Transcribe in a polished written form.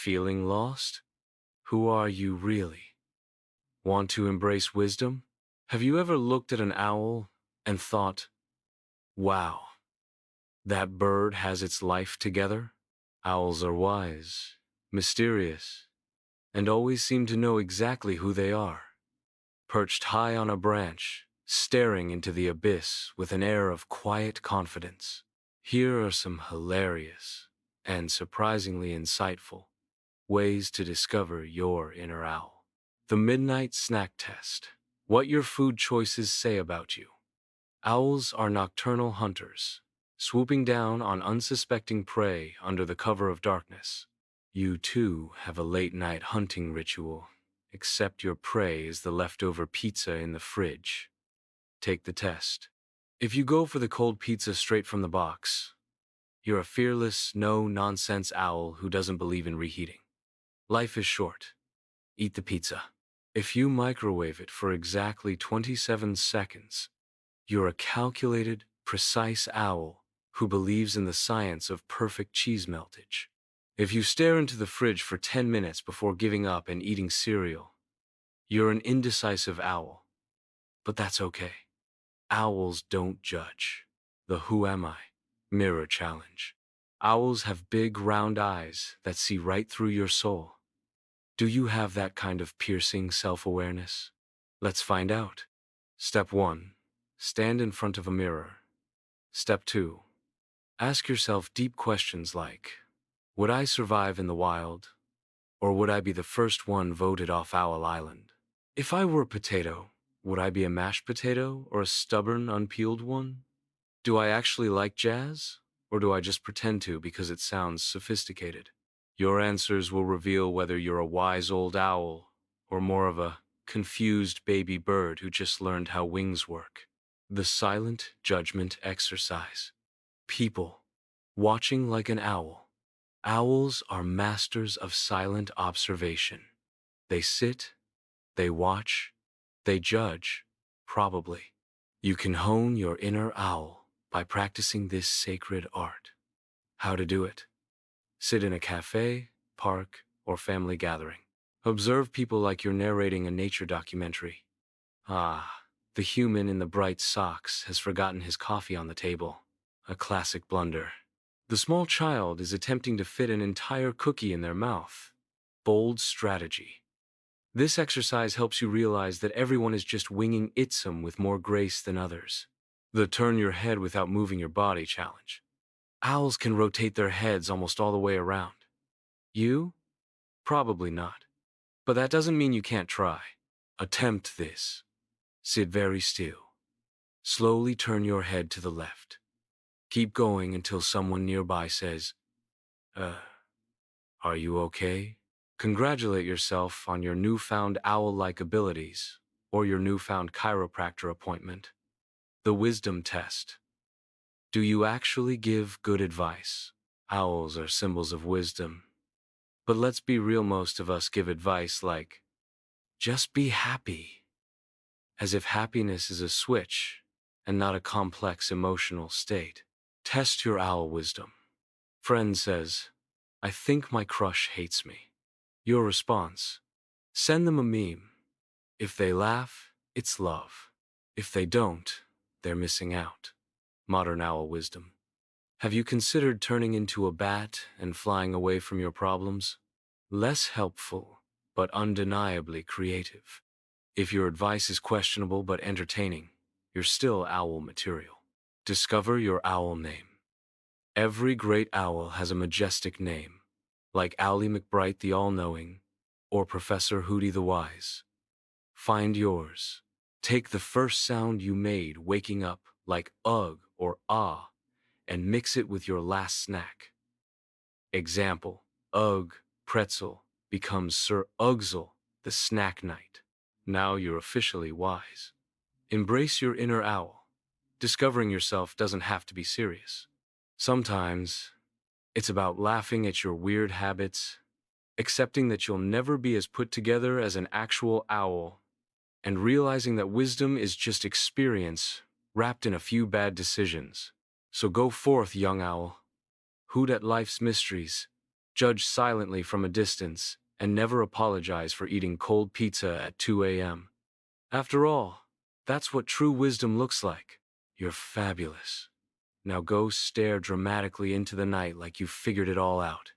Feeling lost? Who are you really? Want to embrace wisdom? Have you ever looked at an owl and thought, wow, that bird has its life together? Owls are wise, mysterious, and always seem to know exactly who they are. Perched high on a branch, staring into the abyss with an air of quiet confidence. Here are some hilarious and surprisingly insightful ways to discover your inner owl. The Midnight Snack Test. What your food choices say about you. Owls are nocturnal hunters, swooping down on unsuspecting prey under the cover of darkness. You too have a late-night hunting ritual, except your prey is the leftover pizza in the fridge. Take the test. If you go for the cold pizza straight from the box, you're a fearless, no-nonsense owl who doesn't believe in reheating. Life is short. Eat the pizza. If you microwave it for exactly 27 seconds, you're a calculated, precise owl who believes in the science of perfect cheese meltage. If you stare into the fridge for 10 minutes before giving up and eating cereal, you're an indecisive owl. But that's okay. Owls don't judge. The Who Am I? Mirror Challenge. Owls have big, round eyes that see right through your soul. Do you have that kind of piercing self-awareness? Let's find out. Step 1. Stand in front of a mirror. Step 2. Ask yourself deep questions like, would I survive in the wild? Or would I be the first one voted off Owl Island? If I were a potato, would I be a mashed potato or a stubborn, unpeeled one? Do I actually like jazz? Or do I just pretend to because it sounds sophisticated? Your answers will reveal whether you're a wise old owl or more of a confused baby bird who just learned how wings work. The silent judgment exercise. People, watching like an owl. Owls are masters of silent observation. They sit, they watch, they judge, probably. You can hone your inner owl by practicing this sacred art. How to do it? Sit in a cafe, park, or family gathering. Observe people like you're narrating a nature documentary. Ah, the human in the bright socks has forgotten his coffee on the table. A classic blunder. The small child is attempting to fit an entire cookie in their mouth. Bold strategy. This exercise helps you realize that everyone is just winging itsum with more grace than others. The turn your head without moving your body challenge. Owls can rotate their heads almost all the way around. You? Probably not. But that doesn't mean you can't try. Attempt this. Sit very still. Slowly turn your head to the left. Keep going until someone nearby says, uh, are you okay? Congratulate yourself on your newfound owl-like abilities or your newfound chiropractor appointment. The wisdom test. Do you actually give good advice? Owls are symbols of wisdom. But let's be real, most of us give advice like, just be happy, as if happiness is a switch and not a complex emotional state. Test your owl wisdom. Friend says, I think my crush hates me. Your response, send them a meme. If they laugh, it's love. If they don't, they're missing out. Modern owl wisdom. Have you considered turning into a bat and flying away from your problems? Less helpful, but undeniably creative. If your advice is questionable but entertaining, you're still owl material. Discover your owl name. Every great owl has a majestic name, like Owlie McBride the All-Knowing, or Professor Hooty the Wise. Find yours. Take the first sound you made waking up, like ugh or ah, and mix it with your last snack. Example, ugh, pretzel becomes Sir Ugzel, the snack knight. Now you're officially wise. Embrace your inner owl. Discovering yourself doesn't have to be serious. Sometimes, it's about laughing at your weird habits, accepting that you'll never be as put together as an actual owl, and realizing that wisdom is just experience wrapped in a few bad decisions. So go forth, young owl. Hoot at life's mysteries Judge silently from a distance, and never apologize for eating cold pizza at 2 a.m. After all, that's what true wisdom looks like. You're fabulous. Now go stare dramatically into the night like you've figured it all out.